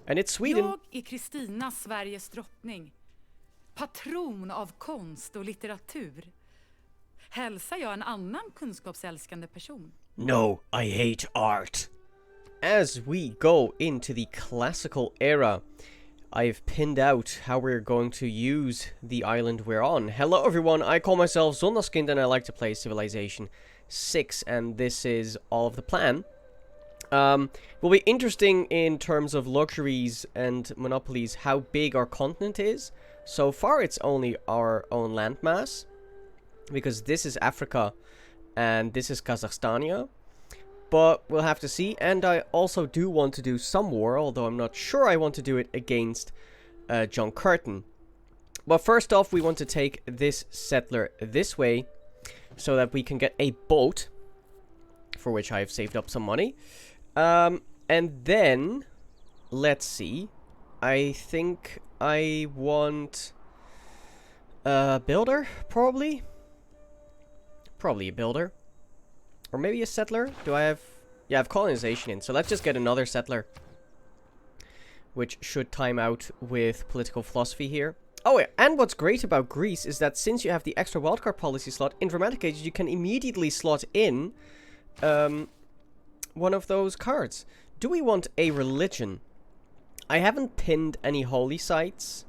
And it's Sweden. Jag är Kristina, Sveriges drottning. Patron av konst och litteratur. Hälsar jag en annan kunskapsälskande person? No, I hate art. As we go into the classical era, I've pinned out how we're going to use the island we're on. Hello everyone, I call myself Zondagskind and I like to play Civilization 6, and this is all of the plan. Will be interesting in terms of luxuries and monopolies how big our continent is. So far it's only our own landmass, because this is Africa and this is Kazakhstania. But we'll have to see, and I also do want to do some war, although I'm not sure I want to do it against John Curtin. But first off, we want to take this settler this way, so that we can get a boat, for which I have saved up some money. And then, let's see, I think I want a builder, probably. Probably a builder. Or maybe a settler? Do I have... Yeah, I have colonization in. So let's just get another settler. Which should time out with political philosophy here. Oh, yeah, and what's great about Greece is that since you have the extra wildcard policy slot, in Dramatic Ages you can immediately slot in one of those cards. Do we want a religion? I haven't pinned any holy sites,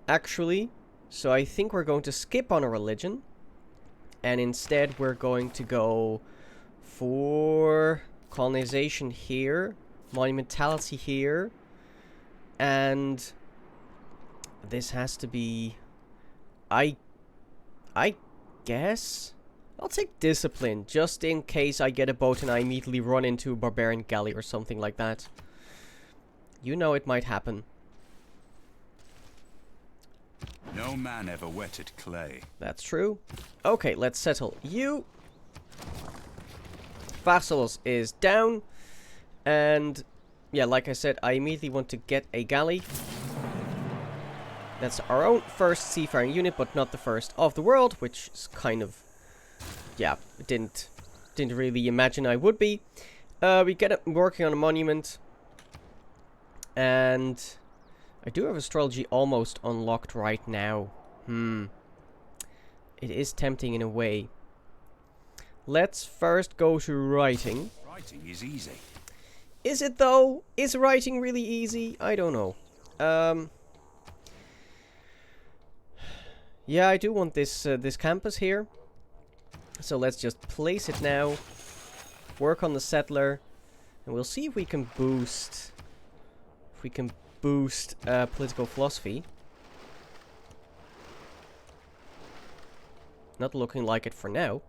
actually. So I think we're going to skip on a religion. And instead we're going to go for colonization here, monumentality here, and this has to be, I guess, I'll take discipline, just in case I get a boat and I immediately run into a barbarian galley or something like that. You know it might happen. No man ever wetted clay. That's true. Okay, let's settle you. Pharsalos is down. And, yeah, like I said, I immediately want to get a galley. That's our own first seafaring unit, but not the first of the world, which is kind of... Yeah, didn't really imagine I would be. We get it working on a monument. And... I do have astrology almost unlocked right now. It is tempting in a way. Let's first go to writing. Writing is easy. Is it though? Is writing really easy? I don't know. Yeah, I do want this this campus here. So let's just place it now. Work on the settler. And we'll see if we can boost... boost political philosophy. Not looking like it for now.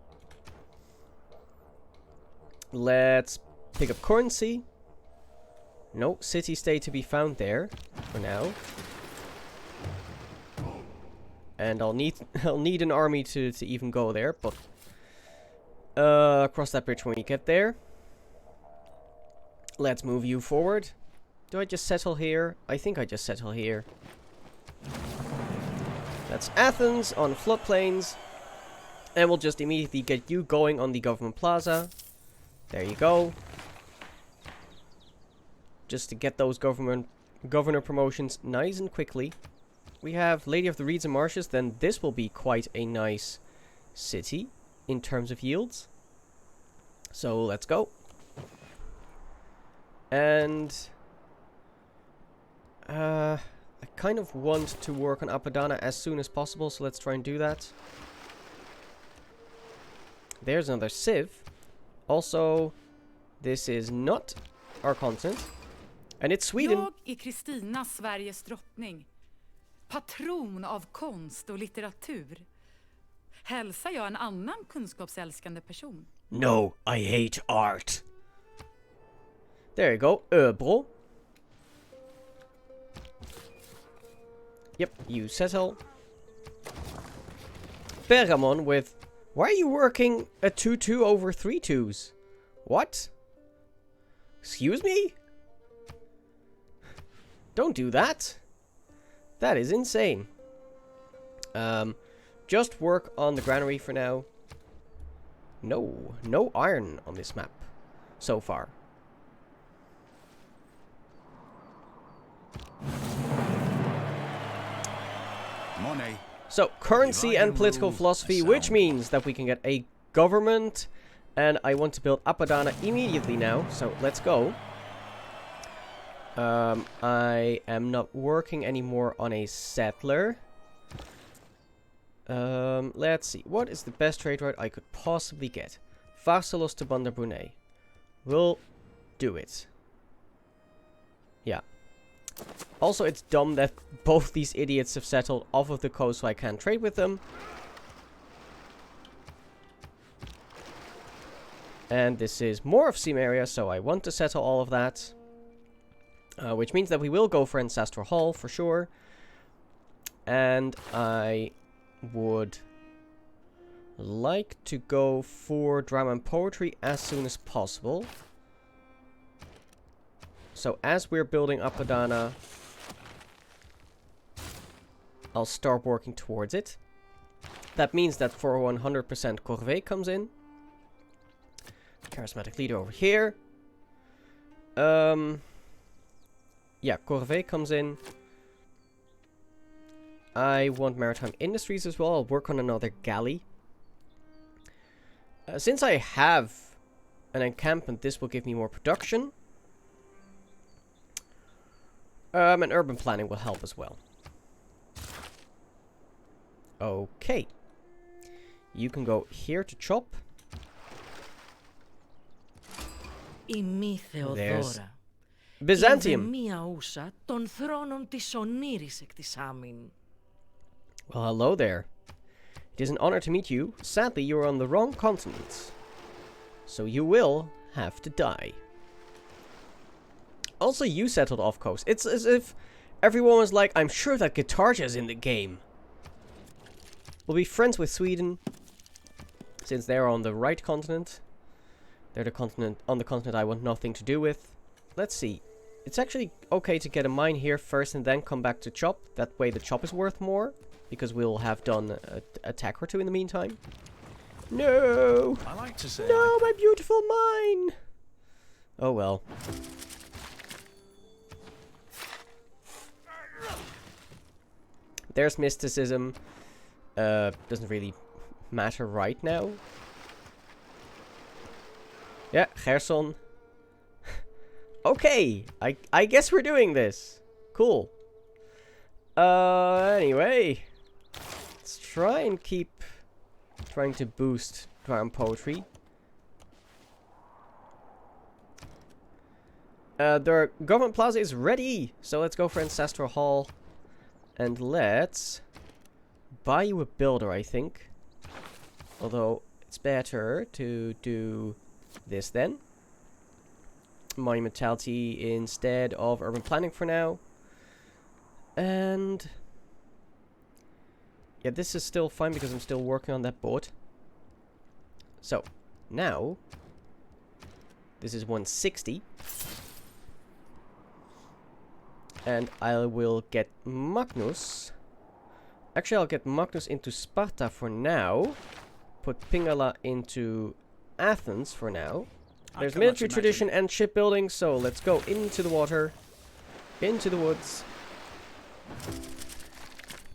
Let's pick up currency. No city-state to be found there for now. And I'll need an army to even go there, but cross that bridge when we get there. Let's move you forward. Do I just settle here? I think I just settle here. That's Athens on floodplains. And we'll just immediately get you going on the government plaza. There you go. Just to get those governor promotions nice and quickly. We have Lady of the Reeds and Marshes. Then this will be quite a nice city in terms of yields. So let's go. And... I kind of want to work on Apadana as soon as possible, so let's try and do that. There's another civ. Also, this is not our continent. And it's Sweden. Jag är Kristina, Sveriges drottning. Patron av konst och litteratur. Hälsar jag en annan kunskapsälskande person? No, I hate art. There you go, Öbro. Yep, you settle. Pergamon with... Why are you working a 2-2 over 3 2s? What? Excuse me? Don't do that. That is insane. Just work on the granary for now. No iron on this map so far. Money. So, currency and political philosophy, which means that we can get a government. And I want to build Apadana immediately now, so let's go. I am not working anymore on a settler. Let's see. What is the best trade route I could possibly get? Pharsalos to Bandar Brunei. We'll do it. Yeah. Also, it's dumb that both these idiots have settled off of the coast, so I can't trade with them. And this is more of Seam area, so I want to settle all of that. Which means that we will go for Ancestral Hall, for sure. And I would like to go for drama and poetry as soon as possible. So as we're building Apadana, I'll start working towards it. That means that for 100% Corvée comes in. Charismatic leader over here. Yeah, Corvée comes in. I want maritime industries as well. I'll work on another galley. Since I have an encampment, this will give me more production. And urban planning will help as well. Okay. You can go here to chop. Ημί Θεοδώρα. Byzantium. Μία ούσα των θρόνων της ονείρης εκ της άμην. Well, hello there. It is an honor to meet you. Sadly, you are on the wrong continent. So you will have to die. Also, you settled off coast. It's as if everyone was like, I'm sure that Guitarja's in the game. We'll be friends with Sweden, since they're on the right continent. They're the continent on the continent I want nothing to do with. Let's see. It's actually okay to get a mine here first and then come back to chop. That way the chop is worth more, because we'll have done a tack or two in the meantime. No! I like to say No, my beautiful mine! Oh well. There's mysticism. Doesn't really matter right now. Yeah, Gerson. Okay, I guess we're doing this. Cool. Anyway. Let's try and keep trying to boost drum poetry. The government plaza is ready, so let's go for Ancestral Hall. And let's buy you a builder, I think. Although, it's better to do this then. Monumentality instead of urban planning for now. And yeah, this is still fine because I'm still working on that boat. So, now this is 160. And I will get Magnus. Actually, I'll get Magnus into Sparta for now. Put Pingala into Athens for now. There's military tradition and shipbuilding, so let's go into the water. Into the woods.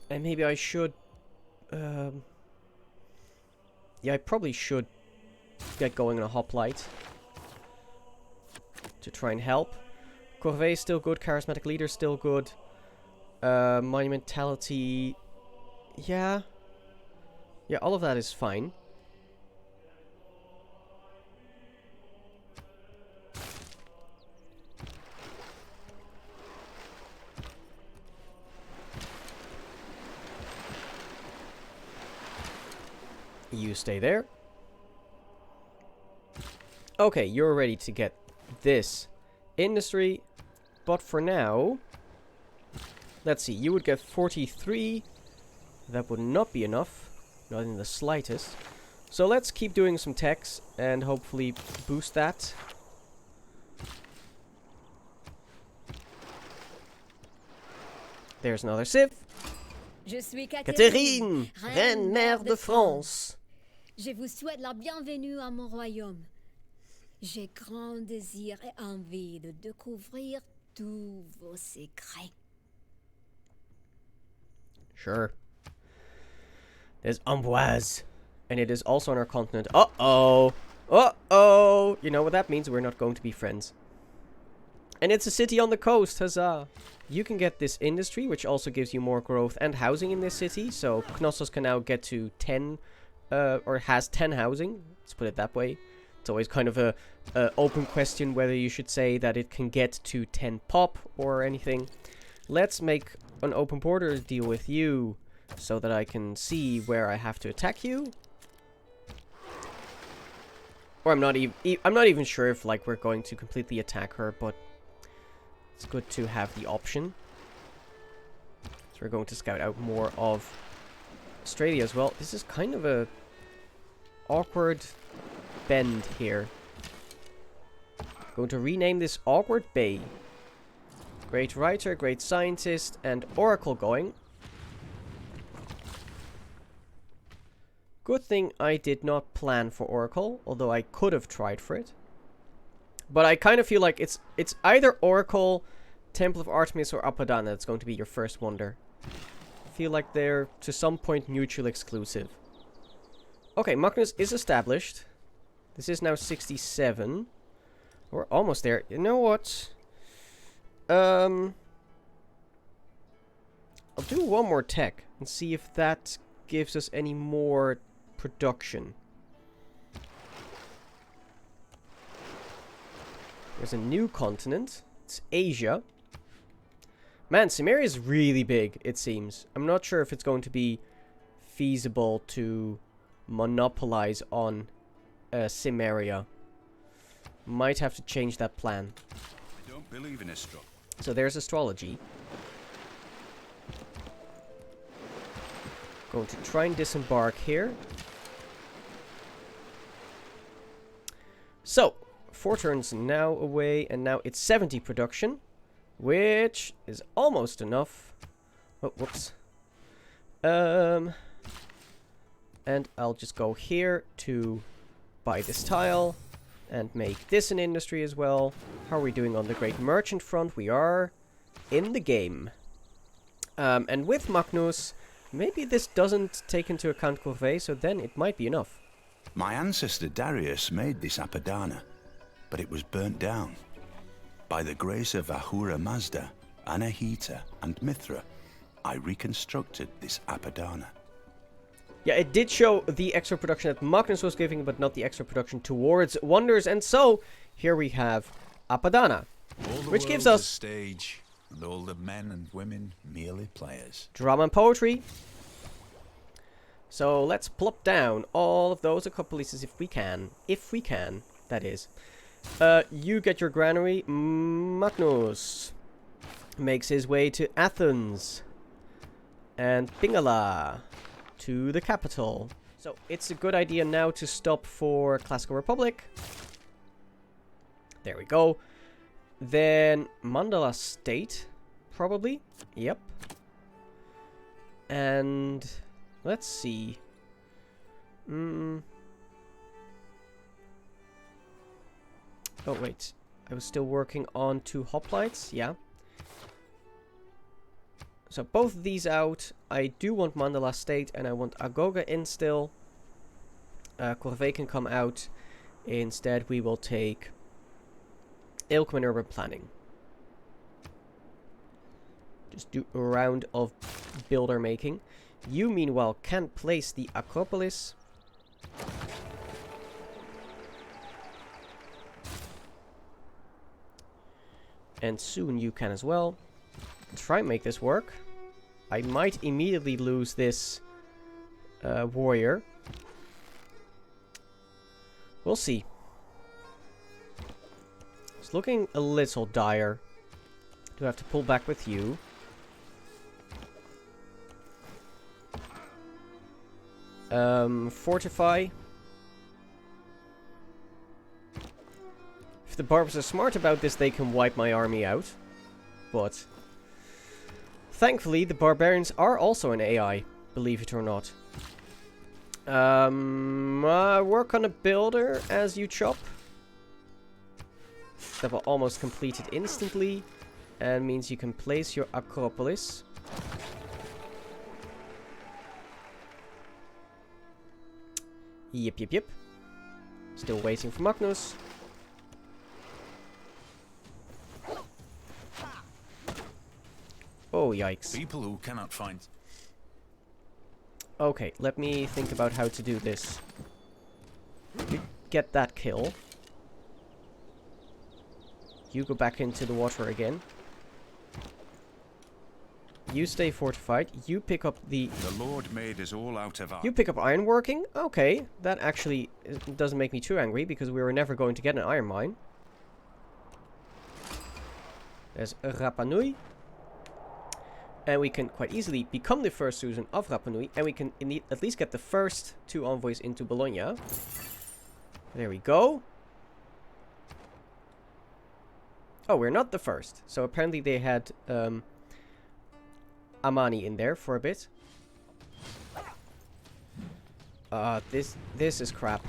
And maybe I should... yeah, I probably should get going on a hoplite. To try and help. Corvée is still good, charismatic leader is still good. Monumentality... Yeah. Yeah, all of that is fine. You stay there. Okay, you're ready to get this industry. But for now, let's see, you would get 43. That would not be enough. Not in the slightest. So let's keep doing some techs and hopefully boost that. There's another civ. Je suis Catherine, reine mère de France. Je vous souhaite la bienvenue à mon royaume. J'ai grand désir et envie de découvrir tous vos secrets. Sure. There's Amboise. And it is also on our continent. Uh-oh. Uh-oh. You know what that means? We're not going to be friends. And it's a city on the coast. Huzzah. You can get this industry, which also gives you more growth and housing in this city. So Knossos can now get to 10, or has 10 housing. Let's put it that way. It's always kind of a open question whether you should say that it can get to 10 pop or anything. Let's make an open border deal with you so that I can see where I have to attack you. Or I'm not even sure if like we're going to completely attack her, but it's good to have the option. So we're going to scout out more of Australia as well. This is kind of a awkward bend here. Going to rename this Awkward Bay. Great writer, great scientist, and oracle going. Good thing I did not plan for oracle, although I could have tried for it. But I kind of feel like it's either oracle, Temple of Artemis, or Apadana that's going to be your first wonder. I feel like they're to some point mutually exclusive. Okay, Magnus is established. This is now 67. We're almost there. You know what? I'll do one more tech and see if that gives us any more production. There's a new continent. It's Asia. Man, Cimmeria is really big, it seems. I'm not sure if it's going to be feasible to monopolize on Cimmeria. Might have to change that plan. I don't believe in astrology. So there's astrology. Going to try and disembark here. So, 4 turns now away, and now it's 70 production, which is almost enough. Oh, whoops. And I'll just go here to buy this tile and make this an industry as well. How are we doing on the Great Merchant front? We are in the game. And with Magnus, maybe this doesn't take into account Corvée, so then it might be enough. My ancestor Darius made this Apadana, but it was burnt down. By the grace of Ahura Mazda, Anahita, and Mithra, I reconstructed this Apadana. Yeah, it did show the extra production that Magnus was giving, but not the extra production towards wonders. And so, here we have Apadana, which gives us a stage, and all the men and women merely players. drama and poetry. So let's plop down all of those Acropolises if we can. If we can, that is. You get your granary. Magnus makes his way to Athens. And Pingala to the capital. So it's a good idea now to stop for Classical Republic. There we go. Then Mandala State, probably. Yep. And let's see. Oh wait, I was still working on 2 hoplites. Yeah. So both of these out. I do want Mandala State and I want Agoga in still. Corvée can come out. Instead we will take Ilkman and Urban Planning. Just do a round of builder making. You meanwhile can place the Acropolis. And soon you can as well. Try and make this work. I might immediately lose this warrior. We'll see. It's looking a little dire. Do have to pull back with you. Fortify. If the barbers are smart about this, they can wipe my army out. But thankfully, the barbarians are also an AI, believe it or not. Work on a builder as you chop. That will almost complete it instantly. And means you can place your Acropolis. Yep, yep, yep. Still waiting for Magnus. Oh, yikes. People who cannot find... Okay, let me think about how to do this. You get that kill. You go back into the water again. You stay fortified. You pick up the... The Lord made us all out of You pick up ironworking? Okay, that actually doesn't make me too angry, because we were never going to get an iron mine. There's Rapa Nui. And we can quite easily become the first Susan of Rapa Nui, and we can at least get the first 2 envoys into Bologna. There we go. Oh, we're not the first. So apparently they had Amani in there for a bit. This is crap.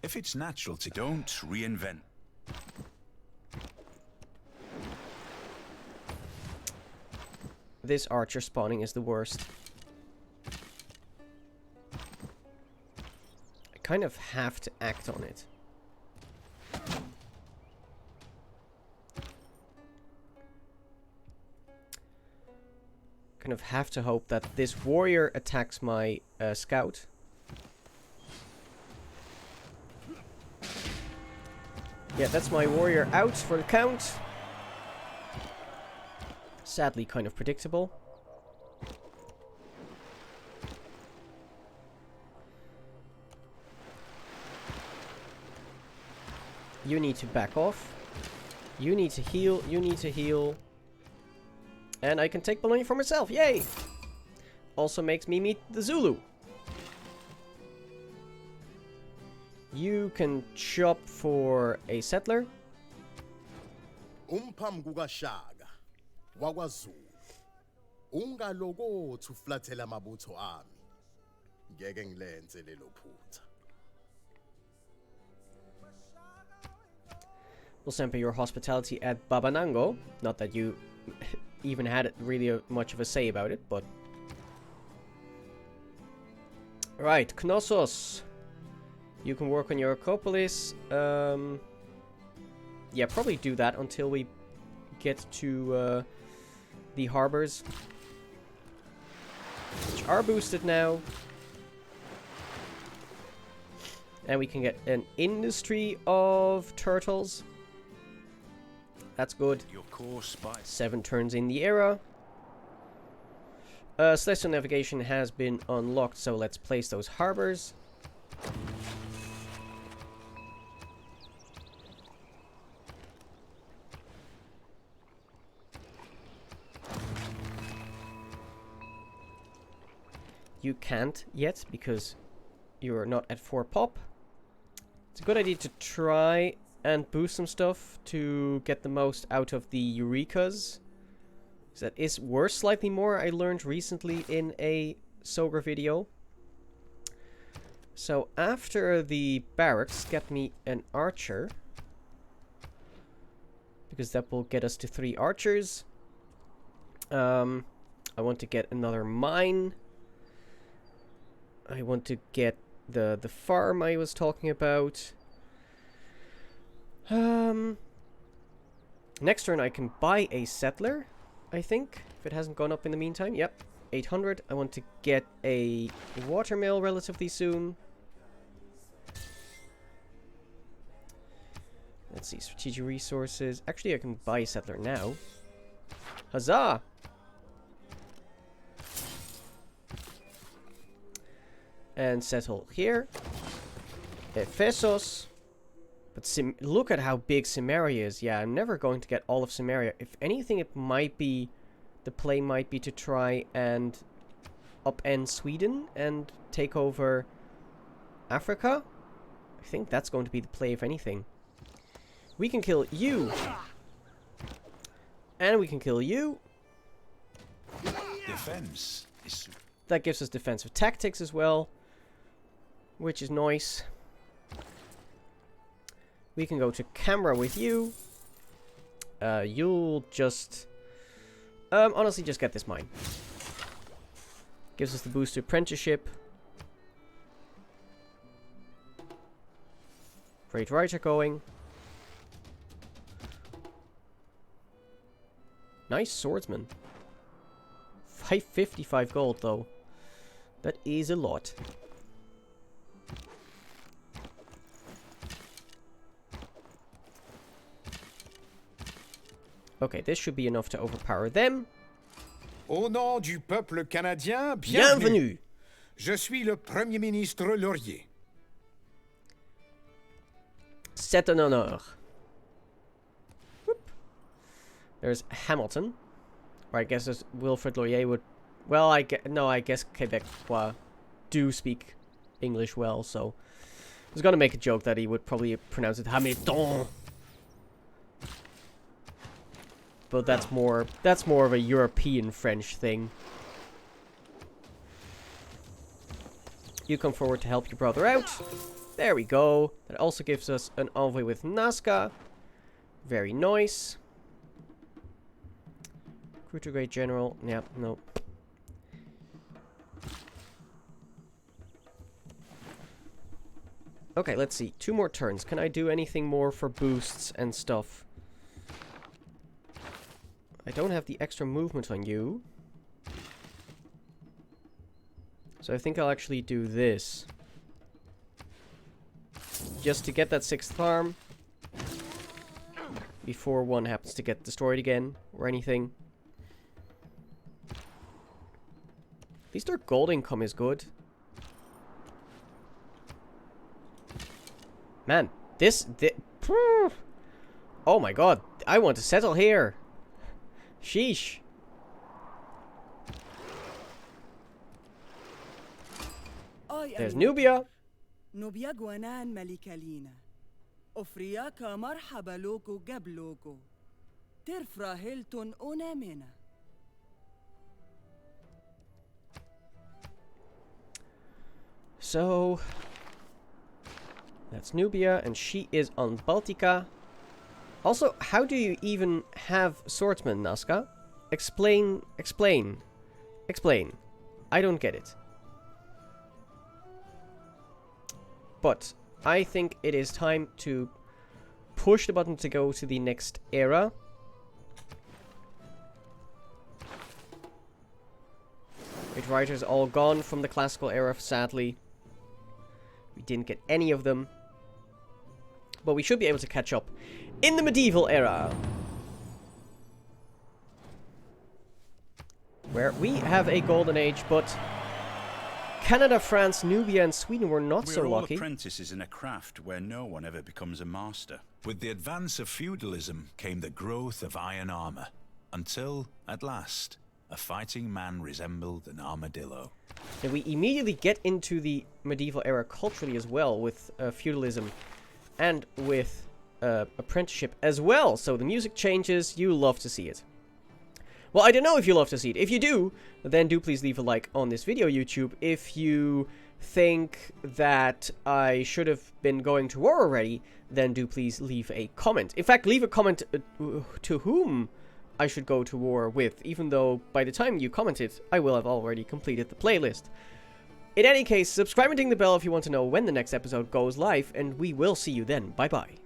If it's natural to don't reinvent. This archer spawning is the worst. I kind of have to act on it. Kind of have to hope that this warrior attacks my scout. Yeah, that's my warrior out for the count. Sadly, kind of predictable. You need to back off. You need to heal. You need to heal. And I can take Bologna for myself. Yay! Also makes me meet the Zulu. You can shop for a settler. Shaka wakwaZulu ungalokothi uflathela amabutho ami ngeke ngilenze lelo phutha. We'll send your hospitality at Babanango. Not that you even had really much of a say about it, but... Right, Knossos. You can work on your Acropolis. Yeah, probably do that until we get to the harbors, which are boosted now. And we can get an industry of turtles. That's good. Your course by 7 turns in the era. Celestial navigation has been unlocked, so let's place those harbors. You can't yet because you're not at 4 pop. It's a good idea to try and boost some stuff to get the most out of the Eurekas. That is worth slightly more, I learned recently in a Sogra video. So after the barracks, get me an archer. Because that will get us to 3 archers. I want to get another mine. I want to get the farm I was talking about. Next turn I can buy a settler, I think, if it hasn't gone up in the meantime. Yep, 800. I want to get a watermill relatively soon. Let's see, strategic resources. Actually, I can buy a settler now. Huzzah! And settle here. Ephesus. But look at how big Samaria is. Yeah, I'm never going to get all of Samaria. If anything, it might be... The play might be to try and upend Sweden and take over Africa. I think that's going to be the play, if anything. We can kill you. And we can kill you. defense is... That gives us defensive tactics as well, which is nice. We can go to camera with you. You'll just... honestly, just get this mine. Gives us the boost to apprenticeship. Great Writer going. Nice swordsman. 555 gold though. That is a lot. Okay, this should be enough to overpower them. Au nom du peuple canadien, Bienvenue. Je suis le Premier ministre Laurier. C'est un honneur. Whoop. There's Hamilton. Or I guess there's Wilfrid Laurier would... Well, I guess Quebecois do speak English well, so... I was gonna make a joke that he would probably pronounce it Hamilton. But that's more of a European French thing. You come forward to help your brother out. There we go. That also gives us an envoy with Nazca. Very nice. Crew to Great General. Yep, no. Okay, let's see. 2 more turns. Can I do anything more for boosts and stuff? I don't have the extra movement on you. So I think I'll actually do this. Just to get that 6th farm. Before one happens to get destroyed again. Or anything. At least our gold income is good. Man, this oh my god. I want to settle here. Sheesh. There's Nubia. Nubia Guanan Malikalina. Ofriaka marhaba loko gabloko. Terfra Hilton Onamena. So that's Nubia, and she is on Baltica. Also, how do you even have swordsmen, Nazca? Explain. I don't get it. But I think it is time to push the button to go to the next era. Great writers all gone from the classical era, sadly. We didn't get any of them. But we should be able to catch up in the medieval era, where we have a golden age, but Canada, France, Nubia, and Sweden were not so lucky. We're all apprentices in a craft where no one ever becomes a master. With the advance of feudalism came the growth of iron armor, until, at last, a fighting man resembled an armadillo. And we immediately get into the medieval era culturally as well, with feudalism and with apprenticeship as well. So the music changes. You love to see it. Well, I don't know if you love to see it. If you do, then do please leave a like on this video, YouTube. If you think that I should have been going to war already, then do please leave a comment. In fact, leave a comment to whom I should go to war with, even though by the time you commented, I will have already completed the playlist. In any case, subscribe and ding the bell if you want to know when the next episode goes live, and we will see you then. Bye-bye.